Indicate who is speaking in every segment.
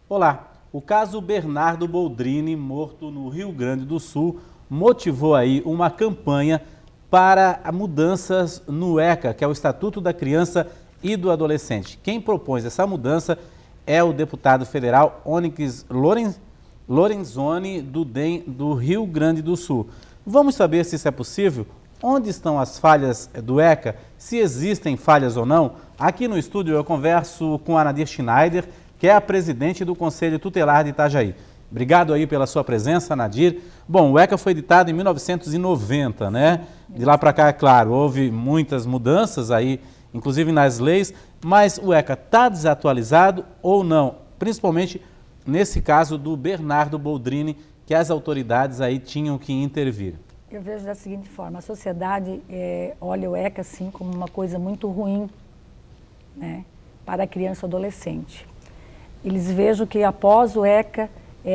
Speaker 1: Olá, o caso Bernardo Boldrini, morto no Rio Grande do Sul, motivou aí uma campanha para mudanças no ECA, que é o Estatuto da Criança e do Adolescente. Quem propôs essa mudança é o deputado federal Onyx Lorenzoni, do DEM do Rio Grande do Sul. Vamos saber se isso é possível? Onde estão as falhas do ECA? Se existem falhas ou não? Aqui no estúdio eu converso com a Nadir Schneider, que é a presidente do Conselho Tutelar de Itajaí. Obrigado aí pela sua presença, Nadir. Bom, o ECA foi editado em 1990, né? De lá para cá, é claro, houve muitas mudanças aí, inclusive nas leis, mas o ECA está desatualizado ou não? Principalmente nesse caso do Bernardo Boldrini, que as autoridades aí tinham que intervir.
Speaker 2: Eu vejo da seguinte forma, a sociedade olha o ECA assim como uma coisa muito ruim, né, para a criança e adolescente. Eles vejam que após o ECA,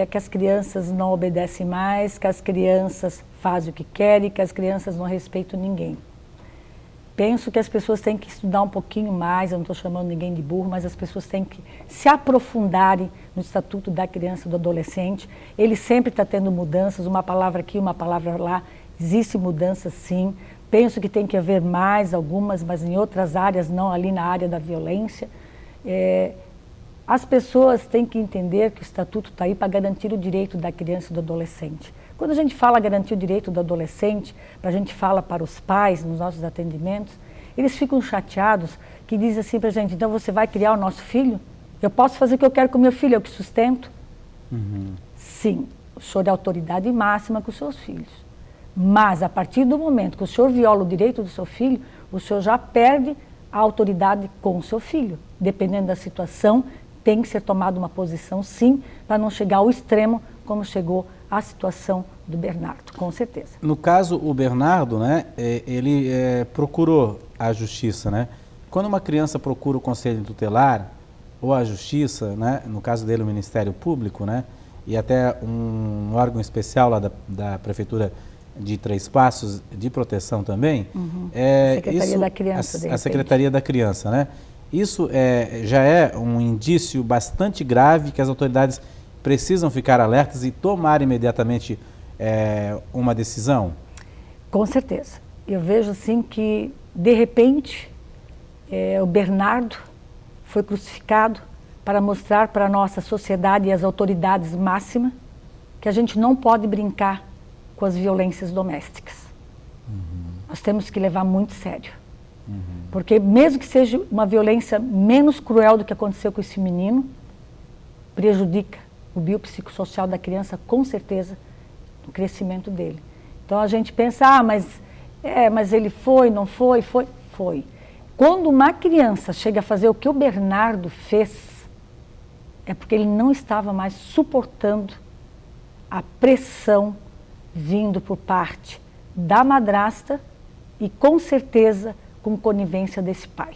Speaker 2: que as crianças não obedecem mais, que as crianças fazem o que querem, que as crianças não respeitam ninguém. Penso que as pessoas têm que estudar um pouquinho mais, eu não estou chamando ninguém de burro, mas as pessoas têm que se aprofundarem no Estatuto da Criança e do Adolescente. Ele sempre está tendo mudanças, uma palavra aqui, uma palavra lá, existe mudança sim. Penso que tem que haver mais algumas, mas em outras áreas, não ali na área da violência. As pessoas têm que entender que o Estatuto está aí para garantir o direito da criança e do adolescente. Quando a gente fala garantir o direito do adolescente, a gente fala para os pais nos nossos atendimentos, eles ficam chateados, que dizem assim para a gente, então você vai criar o nosso filho? Eu posso fazer o que eu quero com o meu filho, eu que sustento? Sim, o senhor é a autoridade máxima com os seus filhos. Mas a partir do momento que o senhor viola o direito do seu filho, o senhor já perde a autoridade com o seu filho. Dependendo da situação, tem que ser tomada uma posição, sim, para não chegar ao extremo, como chegou a situação do Bernardo, com certeza.
Speaker 1: No caso, o Bernardo, né, ele procurou a justiça, né? Quando uma criança procura o Conselho Tutelar ou a justiça, né, no caso dele o Ministério Público, né, e até um órgão especial lá da Prefeitura de Três Passos, de proteção também,
Speaker 2: A Secretaria da Criança,
Speaker 1: a Secretaria da Criança, né? Isso já é um indício bastante grave que as autoridades precisam ficar alertas e tomar imediatamente uma decisão?
Speaker 2: Com certeza. Eu vejo assim que, de repente, o Bernardo foi crucificado para mostrar para a nossa sociedade e as autoridades máximas que a gente não pode brincar com as violências domésticas. Nós temos que levar muito sério. Porque mesmo que seja uma violência menos cruel do que aconteceu com esse menino, prejudica o biopsicossocial da criança, com certeza, no crescimento dele. Então a gente pensa, mas ele foi, não foi? Foi. Quando uma criança chega a fazer o que o Bernardo fez, é porque ele não estava mais suportando a pressão vindo por parte da madrasta e, com certeza, com conivência desse pai.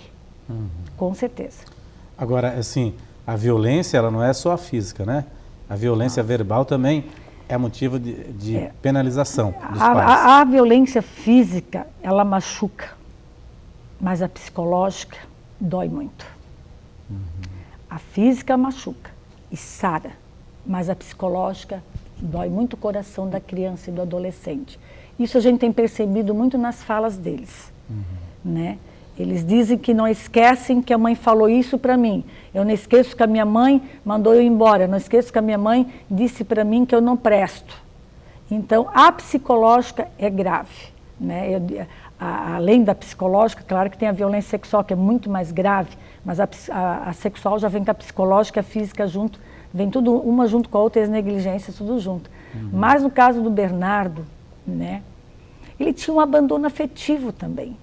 Speaker 2: Com certeza.
Speaker 1: Agora, assim, a violência, ela não é só a física, né? A violência verbal também é motivo de penalização dos pais.
Speaker 2: A violência física, ela machuca, mas a psicológica dói muito. A física machuca e sara, mas a psicológica dói muito o coração da criança e do adolescente. Isso a gente tem percebido muito nas falas deles. Né? Eles dizem que não esquecem que a mãe falou isso para mim. Eu não esqueço que a minha mãe mandou eu ir embora. Eu não esqueço que a minha mãe disse para mim que eu não presto. Então, a psicológica é grave. Né? Além da psicológica, claro que tem a violência sexual, que é muito mais grave, mas a sexual já vem com a psicológica, a física junto, vem tudo uma junto com a outra, e as negligências tudo junto. Mas no caso do Bernardo, né, ele tinha um abandono afetivo também.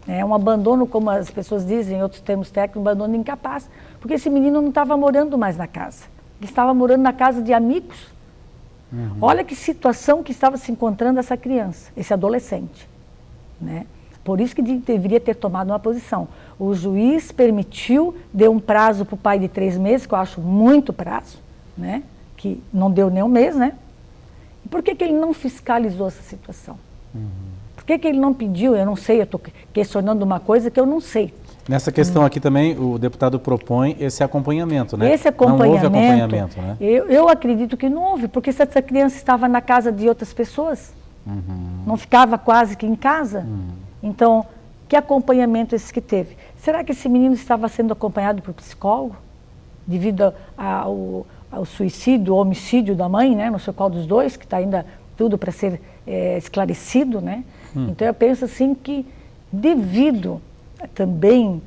Speaker 2: Um abandono, como as pessoas dizem, em outros termos técnicos, um abandono incapaz. Porque esse menino não estava morando mais na casa. Ele estava morando na casa de amigos. Olha que situação que estava se encontrando essa criança, esse adolescente. Né? Por isso que deveria ter tomado uma posição. O juiz permitiu, deu um prazo para o pai de 3 meses, que eu acho muito prazo, né? Que não deu nem um mês, né? E por que ele não fiscalizou essa situação? Por que ele não pediu? Eu não sei, eu estou questionando uma coisa que eu não sei.
Speaker 1: Nessa questão aqui também, o deputado propõe esse acompanhamento, né?
Speaker 2: Esse acompanhamento,
Speaker 1: não houve acompanhamento, né?
Speaker 2: Eu acredito que não houve, porque se essa criança estava na casa de outras pessoas, não ficava quase que em casa, então, que acompanhamento esse que teve? Será que esse menino estava sendo acompanhado por psicólogo? Devido ao suicídio, ao homicídio da mãe, né? Não sei qual dos dois, que está ainda tudo para ser esclarecido, né? Então eu penso assim que devido também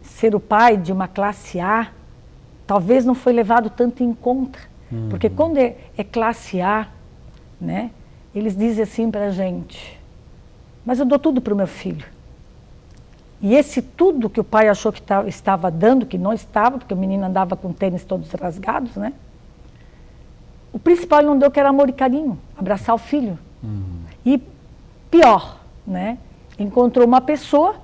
Speaker 2: ser o pai de uma classe A, talvez não foi levado tanto em conta, porque quando é classe A, né? Eles dizem assim para a gente, mas eu dou tudo para o meu filho. E esse tudo que o pai achou que estava dando, que não estava, porque o menino andava com tênis todos rasgados, né? O principal ele não deu, que era amor e carinho, abraçar o filho. E pior, né? Encontrou uma pessoa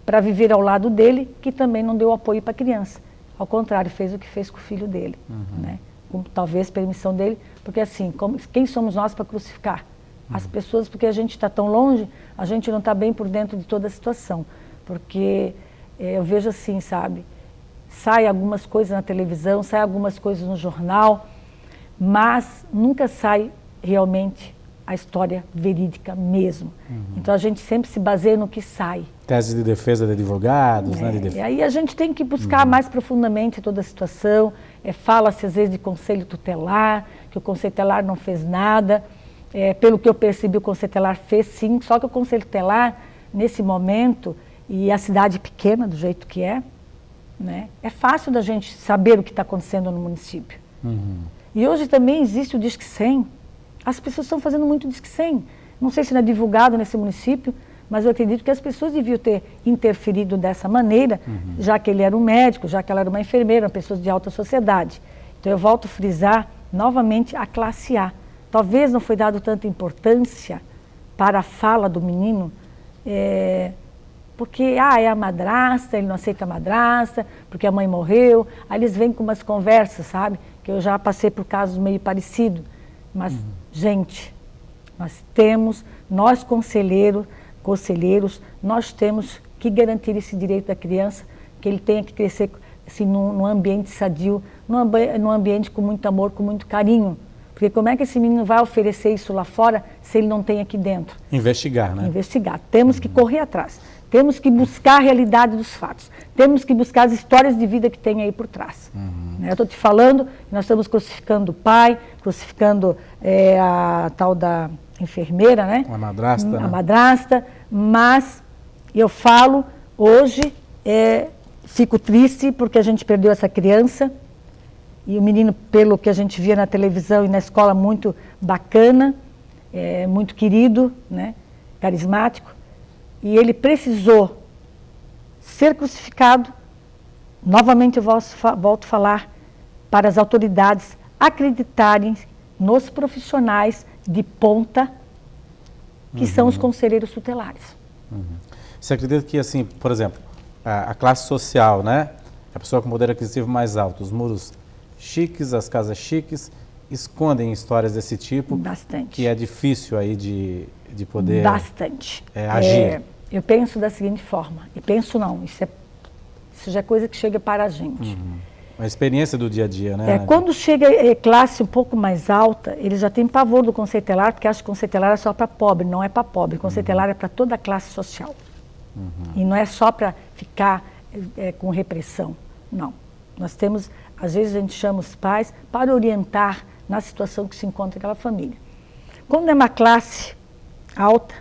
Speaker 2: para viver ao lado dele que também não deu apoio para a criança. Ao contrário, fez o que fez com o filho dele, né? Com talvez permissão dele, porque assim, quem somos nós para crucificar? As pessoas, porque a gente está tão longe, a gente não está bem por dentro de toda a situação. Porque eu vejo assim, sabe? Sai algumas coisas na televisão, sai algumas coisas no jornal, mas nunca sai realmente a história verídica mesmo. Então a gente sempre se baseia no que sai.
Speaker 1: Tese de defesa de advogados, né?
Speaker 2: E aí a gente tem que buscar mais profundamente toda a situação. Fala-se às vezes de conselho tutelar, que o conselho tutelar não fez nada. Pelo que eu percebi, o conselho tutelar fez sim, só que o conselho tutelar, nesse momento, e a cidade pequena, do jeito que é, né? É fácil da gente saber o que está acontecendo no município. E hoje também existe o Disque 100. As pessoas estão fazendo muito Disque 100. Não sei se não é divulgado nesse município, mas eu acredito que as pessoas deviam ter interferido dessa maneira, já que ele era um médico, já que ela era uma enfermeira, pessoas de alta sociedade. Então eu volto a frisar novamente a classe A. Talvez não foi dado tanta importância para a fala do menino, porque é a madrasta, ele não aceita a madrasta, porque a mãe morreu. Aí eles vêm com umas conversas, sabe? Que eu já passei por casos meio parecidos. Mas, gente, nós conselheiros, nós temos que garantir esse direito da criança, que ele tenha que crescer assim, num ambiente sadio, num ambiente com muito amor, com muito carinho. Porque como é que esse menino vai oferecer isso lá fora se ele não tem aqui dentro?
Speaker 1: Investigar, né?
Speaker 2: Investigar. Temos que correr atrás. Temos que buscar a realidade dos fatos. Temos que buscar as histórias de vida que tem aí por trás. Eu estou te falando, nós estamos crucificando o pai, crucificando a tal da enfermeira, né?
Speaker 1: A madrasta, né?
Speaker 2: A madrasta, mas eu falo hoje, fico triste porque a gente perdeu essa criança. E o menino, pelo que a gente via na televisão e na escola, muito bacana, muito querido, né? Carismático. E ele precisou ser crucificado. Novamente eu volto a falar para as autoridades acreditarem nos profissionais de ponta que são os conselheiros tutelares.
Speaker 1: Você acredita que, assim, por exemplo, a classe social, né? A pessoa com poder aquisitivo mais alto, os muros chiques, as casas chiques, escondem histórias desse tipo?
Speaker 2: Bastante.
Speaker 1: Que é difícil aí de poder
Speaker 2: Bastante.
Speaker 1: Agir.
Speaker 2: Eu penso da seguinte forma, e penso não, isso já é coisa que chega para a gente.
Speaker 1: A experiência do dia a dia, né?
Speaker 2: Quando chega classe um pouco mais alta, eles já têm pavor do conselho tutelar, porque acham que o conselho tutelar é só para pobre, não é para pobre. O conselho tutelar é para toda a classe social. E não é só para ficar com repressão, não. Nós temos, às vezes a gente chama os pais para orientar na situação que se encontra aquela família. Quando é uma classe alta,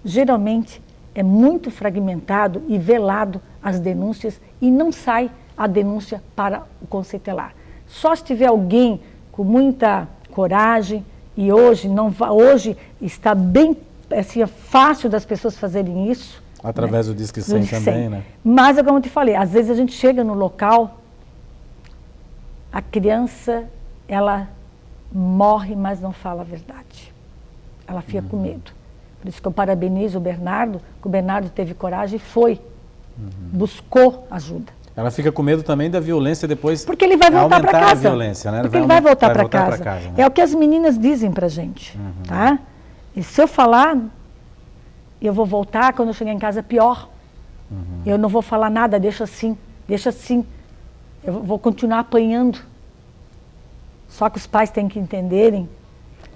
Speaker 2: geralmente é muito fragmentado e velado as denúncias e não sai a denúncia para o conselho tutelar. Só se tiver alguém com muita coragem e hoje está bem assim, é fácil das pessoas fazerem isso.
Speaker 1: Através do Disque 100 também, né?
Speaker 2: Mas, como eu te falei, às vezes a gente chega no local, a criança, ela morre, mas não fala a verdade. Ela fica com medo. Por isso que eu parabenizo o Bernardo, que o Bernardo teve coragem e foi, buscou ajuda.
Speaker 1: Ela fica com medo também da violência depois.
Speaker 2: Porque ele vai voltar para casa.
Speaker 1: A violência, né?
Speaker 2: Porque ele vai voltar para casa. Né? É o que as meninas dizem para a gente, tá? E se eu falar, eu vou voltar, quando eu chegar em casa, pior. Eu não vou falar nada, deixa assim, deixa assim. Eu vou continuar apanhando. Só que os pais têm que entenderem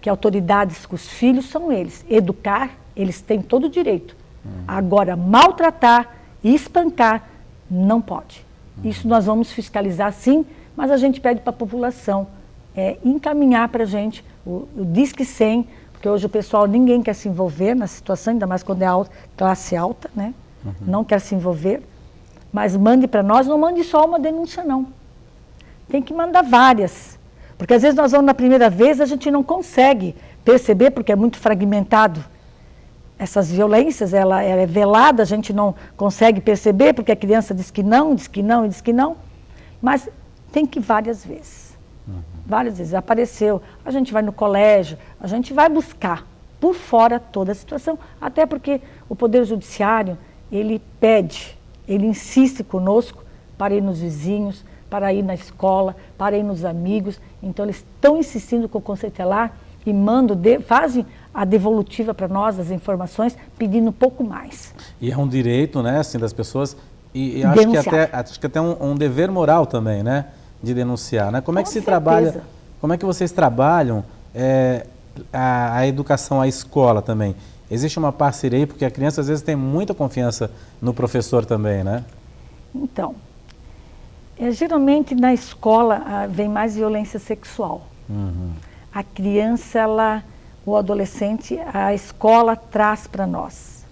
Speaker 2: que autoridades com os filhos são eles. Educar, eles têm todo o direito. Agora, maltratar e espancar, não pode. Isso nós vamos fiscalizar sim, mas a gente pede para a população encaminhar para a gente o Disque 100, porque hoje o pessoal, ninguém quer se envolver na situação, ainda mais quando é classe alta, né? Não quer se envolver, mas mande para nós, não mande só uma denúncia não. Tem que mandar várias, porque às vezes nós vamos na primeira vez, a gente não consegue perceber, porque é muito fragmentado. Essas violências, ela é velada, a gente não consegue perceber, porque a criança diz que não, diz que não e diz que não, mas tem que ir várias vezes. Várias vezes apareceu, a gente vai no colégio, a gente vai buscar por fora toda a situação, até porque o Poder Judiciário, ele pede, ele insiste conosco para ir nos vizinhos, para ir na escola, para ir nos amigos, então eles estão insistindo com o Conselho Tutelar e fazem a devolutiva para nós, as informações, pedindo um pouco mais.
Speaker 1: E é um direito, né, assim, das pessoas, e acho que até um dever moral também, né, de denunciar, né? Como é que se trabalha, como é que vocês trabalham a educação, a escola também? Existe uma parceria aí, porque a criança às vezes tem muita confiança no professor também, né? Então,
Speaker 2: geralmente na escola vem mais violência sexual. A criança, o adolescente, a escola traz para nós,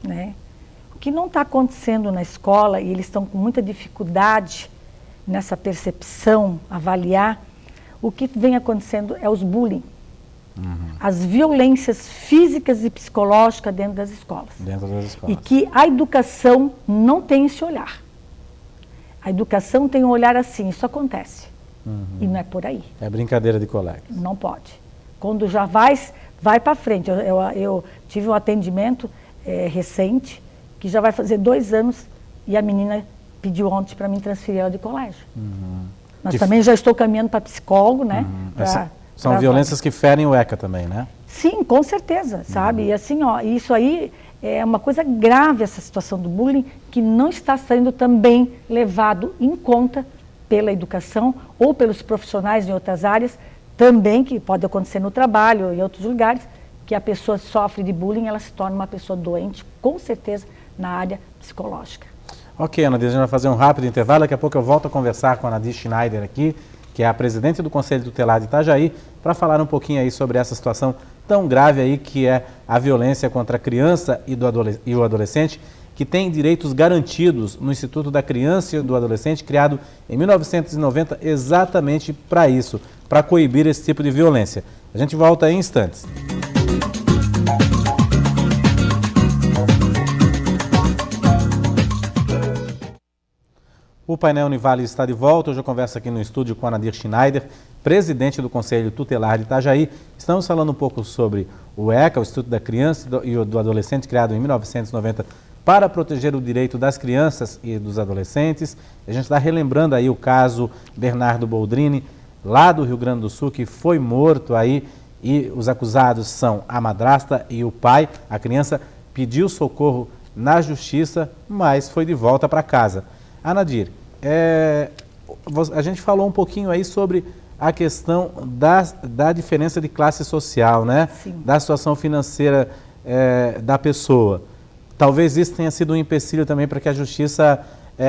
Speaker 2: né? O que não está acontecendo na escola, e eles estão com muita dificuldade nessa percepção, avaliar, o que vem acontecendo é os bullying. As violências físicas e psicológicas dentro das escolas. E que a educação não tem esse olhar. A educação tem um olhar assim, isso acontece. E não é por aí.
Speaker 1: É brincadeira de colegas.
Speaker 2: Não pode. Quando já vai para frente. Eu tive um atendimento recente, que já vai fazer 2 anos, e a menina pediu ontem para mim transferir ela de colégio. Mas também já estou caminhando para psicólogo, né?
Speaker 1: São violências que ferem o ECA também, né?
Speaker 2: Sim, com certeza, sabe? E assim, ó, isso aí é uma coisa grave, essa situação do bullying, que não está sendo também levado em conta pela educação ou pelos profissionais em outras áreas, também, que pode acontecer no trabalho ou em outros lugares, que a pessoa sofre de bullying, ela se torna uma pessoa doente, com certeza, na área psicológica.
Speaker 1: Ok, Anadir, a gente vai fazer um rápido intervalo, daqui a pouco eu volto a conversar com a Anadir Schneider aqui, que é a presidente do Conselho Tutelar de Itajaí, para falar um pouquinho aí sobre essa situação tão grave aí que é a violência contra a criança e o adolescente, que tem direitos garantidos no Instituto da Criança e do Adolescente, criado em 1990 exatamente para isso, para coibir esse tipo de violência. A gente volta em instantes. O painel Univale está de volta. Hoje eu converso aqui no estúdio com a Anadir Schneider, presidente do Conselho Tutelar de Itajaí. Estamos falando um pouco sobre o ECA, o Instituto da Criança e do Adolescente, criado em 1990 para proteger o direito das crianças e dos adolescentes. A gente está relembrando aí o caso Bernardo Boldrini, lá do Rio Grande do Sul, que foi morto aí, e os acusados são a madrasta e o pai. A criança pediu socorro na justiça, mas foi de volta para casa. Anadir, a gente falou um pouquinho aí sobre a questão da diferença de classe social, né?
Speaker 2: Sim.
Speaker 1: Da situação financeira da pessoa. Talvez isso tenha sido um empecilho também para que a justiça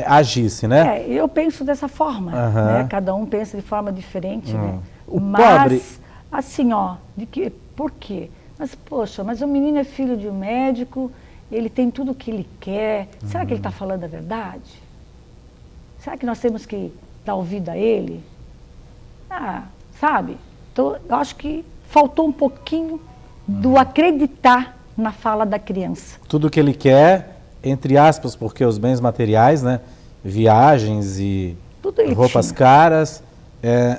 Speaker 1: agisse, né?
Speaker 2: Eu penso dessa forma, né? Cada um pensa de forma diferente, né?
Speaker 1: Mas, pobre...
Speaker 2: assim, ó, por quê? Mas, poxa, mas o menino é filho de um médico, ele tem tudo o que ele quer, será que ele está falando a verdade? Será que nós temos que dar ouvido a ele? Sabe? Então, eu acho que faltou um pouquinho do acreditar na fala da criança.
Speaker 1: Tudo que ele quer, entre aspas, porque os bens materiais, né? Viagens e roupas caras,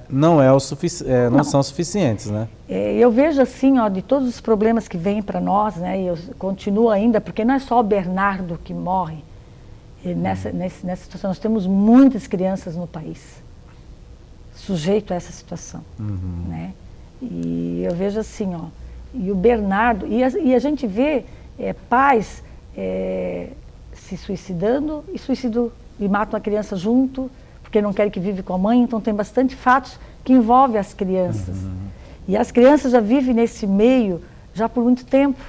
Speaker 1: não são suficientes, né?
Speaker 2: Eu vejo assim, ó, de todos os problemas que vêm para nós, né? E eu continuo ainda, porque não é só o Bernardo que morre. Nessa situação, nós temos muitas crianças no país sujeito a essa situação, né? E eu vejo assim, ó, e o Bernardo, e a gente vê pais se suicidando e matam a criança junto, porque não querem que vive com a mãe. Então tem bastante fatos que envolvem as crianças. E as crianças já vivem nesse meio já por muito tempo,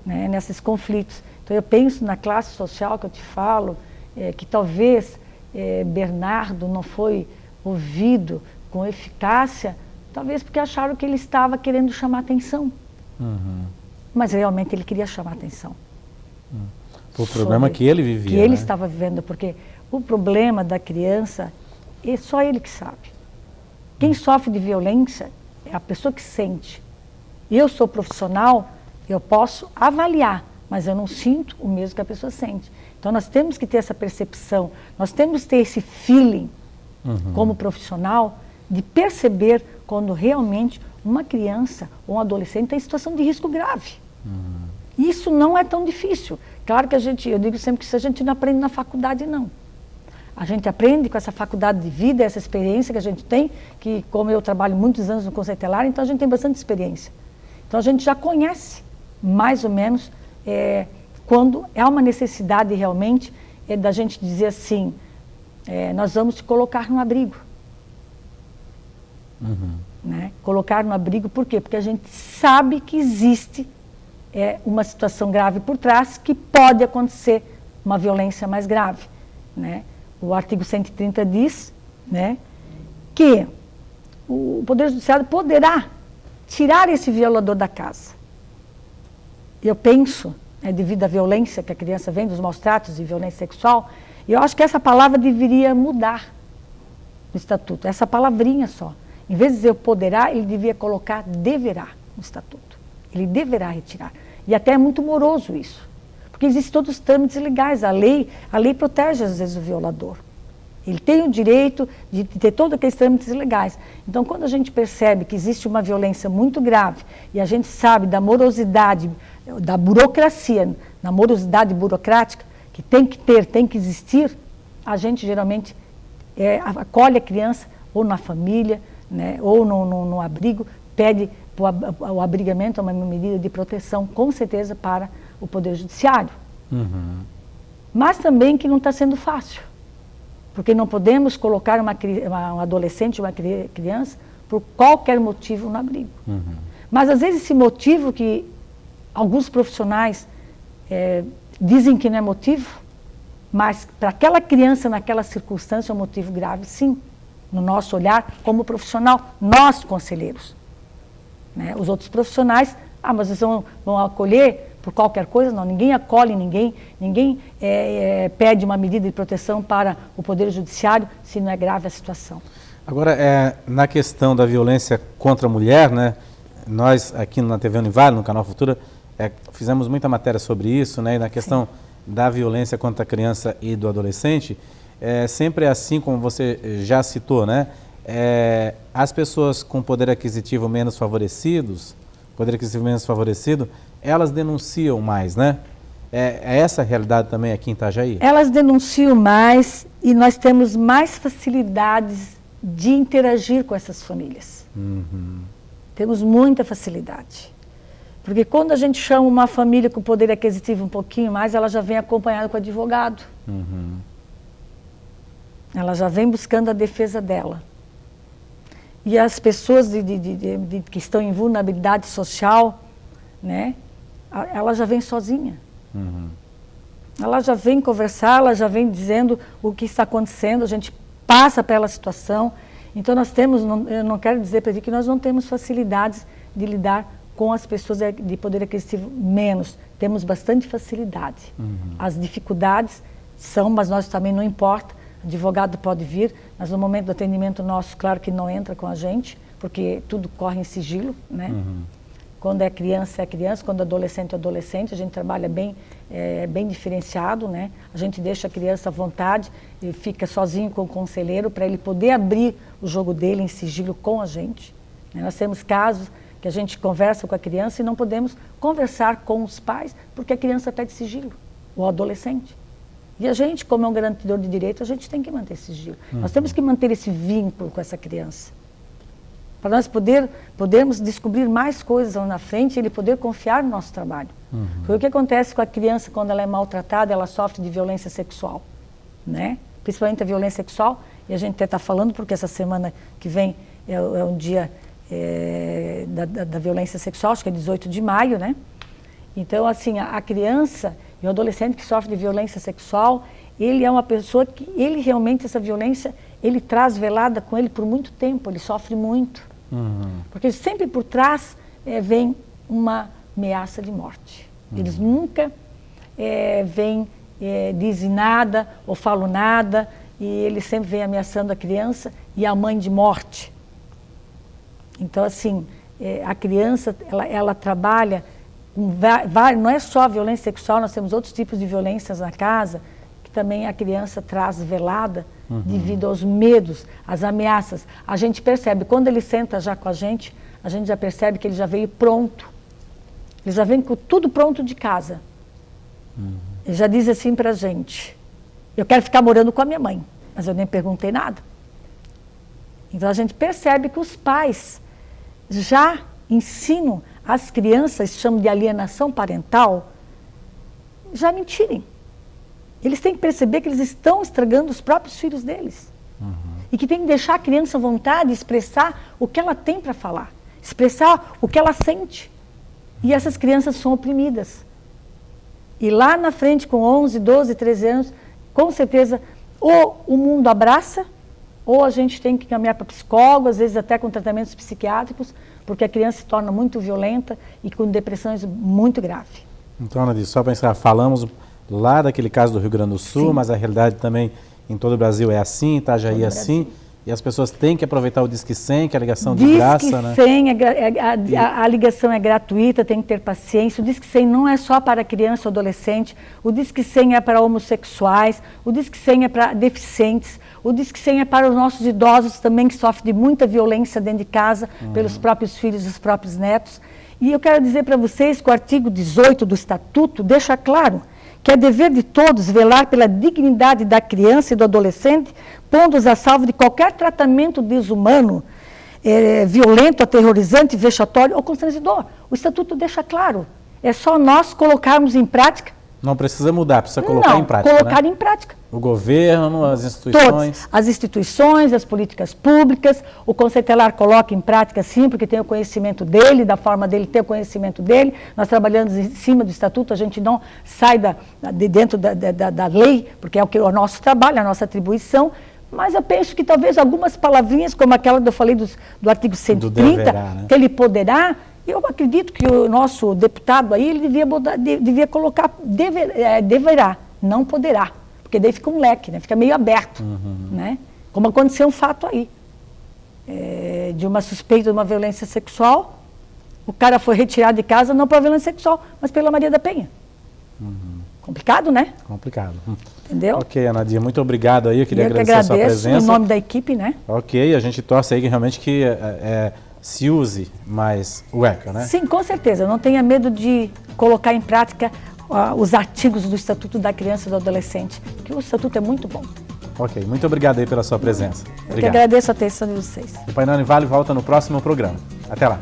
Speaker 2: né, nesses conflitos. Então eu penso na classe social que eu te falo, que talvez Bernardo não foi ouvido com eficácia, talvez porque acharam que ele estava querendo chamar atenção. Mas realmente ele queria chamar atenção.
Speaker 1: O problema que ele vivia.
Speaker 2: Que ele
Speaker 1: né?
Speaker 2: estava vivendo, porque o problema da criança é só ele que sabe. Quem sofre de violência é a pessoa que sente. Eu sou profissional, eu posso avaliar, mas eu não sinto o mesmo que a pessoa sente. Então nós temos que ter essa percepção, nós temos que ter esse feeling como profissional de perceber quando realmente uma criança ou um adolescente está em situação de risco grave. Isso não é tão difícil. Claro que eu digo sempre que isso a gente não aprende na faculdade, não. A gente aprende com essa faculdade de vida, essa experiência que a gente tem, que como eu trabalho muitos anos no Conselho Tutelar, então a gente tem bastante experiência. Então a gente já conhece, mais ou menos, quando é uma necessidade realmente da gente dizer assim, nós vamos te colocar no abrigo. Né? Colocar no abrigo, por quê? Porque a gente sabe que existe uma situação grave por trás, que pode acontecer uma violência mais grave. Né? O artigo 130 diz, né, que o Poder Judiciário poderá tirar esse violador da casa. Eu penso, devido à violência que a criança vem, dos maus tratos e violência sexual, eu acho que essa palavra deveria mudar no estatuto, essa palavrinha só. Em vez de dizer poderá, ele devia colocar deverá no estatuto. Ele deverá retirar. E até é muito moroso isso. Porque existem todos os trâmites legais. A lei protege, às vezes, o violador. Ele tem o direito de ter todos aqueles trâmites legais. Então, quando a gente percebe que existe uma violência muito grave e a gente sabe da morosidade, da burocracia, na morosidade burocrática, que tem que ter, tem que existir, a gente geralmente acolhe a criança ou na família, né, ou no abrigo, pede o abrigamento, uma medida de proteção, com certeza, para o Poder Judiciário. Mas também que não está sendo fácil, porque não podemos colocar um adolescente, uma criança, por qualquer motivo no abrigo. Mas às vezes esse motivo que alguns profissionais dizem que não é motivo, mas para aquela criança, naquela circunstância, é um motivo grave, sim, no nosso olhar como profissional, nós conselheiros. Né? Os outros profissionais, mas eles vão acolher por qualquer coisa? Não, ninguém acolhe ninguém pede uma medida de proteção para o Poder Judiciário se não é grave a situação.
Speaker 1: Agora, na questão da violência contra a mulher, né, nós aqui na TV Univale, no Canal Futura, fizemos muita matéria sobre isso, né, e na questão da violência contra a criança e do adolescente, sempre é assim como você já citou, né? As pessoas com poder aquisitivo menos favorecido, elas denunciam mais, né? É essa a realidade também aqui em Itajaí? Elas
Speaker 2: denunciam mais e nós temos mais facilidades de interagir com essas famílias. Temos muita facilidade. Porque quando a gente chama uma família com poder aquisitivo um pouquinho mais, ela já vem acompanhada com o advogado. Ela já vem buscando a defesa dela. E as pessoas que estão em vulnerabilidade social, né, ela já vem sozinha. Ela já vem conversar, ela já vem dizendo o que está acontecendo, a gente passa pela situação. Então nós temos, eu não quero dizer para ti que nós não temos facilidades de lidar com as pessoas de poder aquisitivo menos. Temos bastante facilidade. As dificuldades são, mas nós também não importa. O advogado pode vir, mas no momento do atendimento nosso, claro que não entra com a gente, porque tudo corre em sigilo, né? Quando é criança, quando é adolescente, a gente trabalha bem diferenciado, né? A gente deixa a criança à vontade e fica sozinho com o conselheiro para ele poder abrir o jogo dele em sigilo com a gente. Nós temos casos que a gente conversa com a criança e não podemos conversar com os pais porque a criança pede sigilo, o adolescente. E a gente, como é um garantidor de direito, a gente tem que manter esse sigilo. Nós temos que manter esse vínculo com essa criança. para nós podermos descobrir mais coisas lá na frente e ele poder confiar no nosso trabalho. Foi o que acontece com a criança quando ela é maltratada, ela sofre de violência sexual, né? Principalmente a violência sexual, e a gente até está falando porque essa semana que vem é um dia da violência sexual, acho que é 18 de maio, né? Então, assim, a criança e o adolescente que sofre de violência sexual, ele é uma pessoa que, ele realmente, essa violência, ele traz velada com ele por muito tempo, ele sofre muito. Porque sempre por trás vem uma ameaça de morte. Eles nunca dizem nada ou falam nada, e eles sempre vêm ameaçando a criança e a mãe de morte. Então, assim, a criança, ela trabalha, não é só a violência sexual, nós temos outros tipos de violências na casa, que também a criança traz velada devido aos medos, às ameaças. A gente percebe, quando ele senta já com a gente já percebe que ele já veio pronto. Ele já vem com tudo pronto de casa. Ele já diz assim pra gente: eu quero ficar morando com a minha mãe, mas eu nem perguntei nada. Então a gente percebe que os pais já ensinam as crianças, chamam de alienação parental, já mentirem. Eles têm que perceber que eles estão estragando os próprios filhos deles. E que tem que deixar a criança à vontade de expressar o que ela tem para falar, expressar o que ela sente. E essas crianças são oprimidas. E lá na frente, com 11, 12, 13 anos, com certeza, ou o mundo abraça, ou a gente tem que caminhar para psicólogo, às vezes até com tratamentos psiquiátricos, porque a criança se torna muito violenta e com depressões muito graves.
Speaker 1: Então, Ana, só para encerrar, falamos lá daquele caso do Rio Grande do Sul, mas a realidade também em todo o Brasil é assim, Itajaí é assim. E as pessoas têm que aproveitar o Disque 100, que é a ligação de graça, né?
Speaker 2: Disque 100, a ligação é gratuita, tem que ter paciência. O Disque 100 não é só para criança ou adolescente, o Disque 100 é para homossexuais, o Disque 100 é para deficientes, o Disque 100 é para os nossos idosos também, que sofrem de muita violência dentro de casa, pelos próprios filhos e os próprios netos. E eu quero dizer para vocês que o artigo 18 do Estatuto deixa claro que é dever de todos velar pela dignidade da criança e do adolescente, pondo-os a salvo de qualquer tratamento desumano, violento, aterrorizante, vexatório ou constrangedor. O Estatuto deixa claro. É só nós colocarmos em prática.
Speaker 1: Não precisa mudar, precisa colocar em prática,
Speaker 2: colocar
Speaker 1: né?
Speaker 2: em prática.
Speaker 1: O governo, as instituições.
Speaker 2: Todas, as instituições, as políticas públicas, o Conselho Tutelar coloca em prática sim, porque tem o conhecimento dele, da forma dele ter o conhecimento dele. Nós trabalhamos em cima do Estatuto, a gente não sai de dentro da lei, porque é o nosso trabalho, a nossa atribuição, mas eu penso que talvez algumas palavrinhas, como aquela que eu falei do artigo 130, deverá, né? Que ele poderá, eu acredito que o nosso deputado aí, ele devia colocar deverá, não poderá. Porque daí fica um leque, né? Fica meio aberto, né? Como aconteceu um fato aí, de uma suspeita de uma violência sexual, o cara foi retirado de casa não por violência sexual, mas pela Maria da Penha. Complicado, né?
Speaker 1: Complicado.
Speaker 2: Entendeu?
Speaker 1: Ok, Anadia, muito obrigado aí, eu queria agradecer a sua presença.
Speaker 2: Em nome da equipe, né?
Speaker 1: Ok, a gente torce aí que realmente se use mais o ECA, né?
Speaker 2: Sim, com certeza, não tenha medo de colocar em prática os artigos do Estatuto da Criança e do Adolescente, que o Estatuto é muito bom.
Speaker 1: Ok, muito obrigado aí pela sua presença.
Speaker 2: Eu que agradeço a atenção de vocês.
Speaker 1: O Painel Vale volta no próximo programa. Até lá.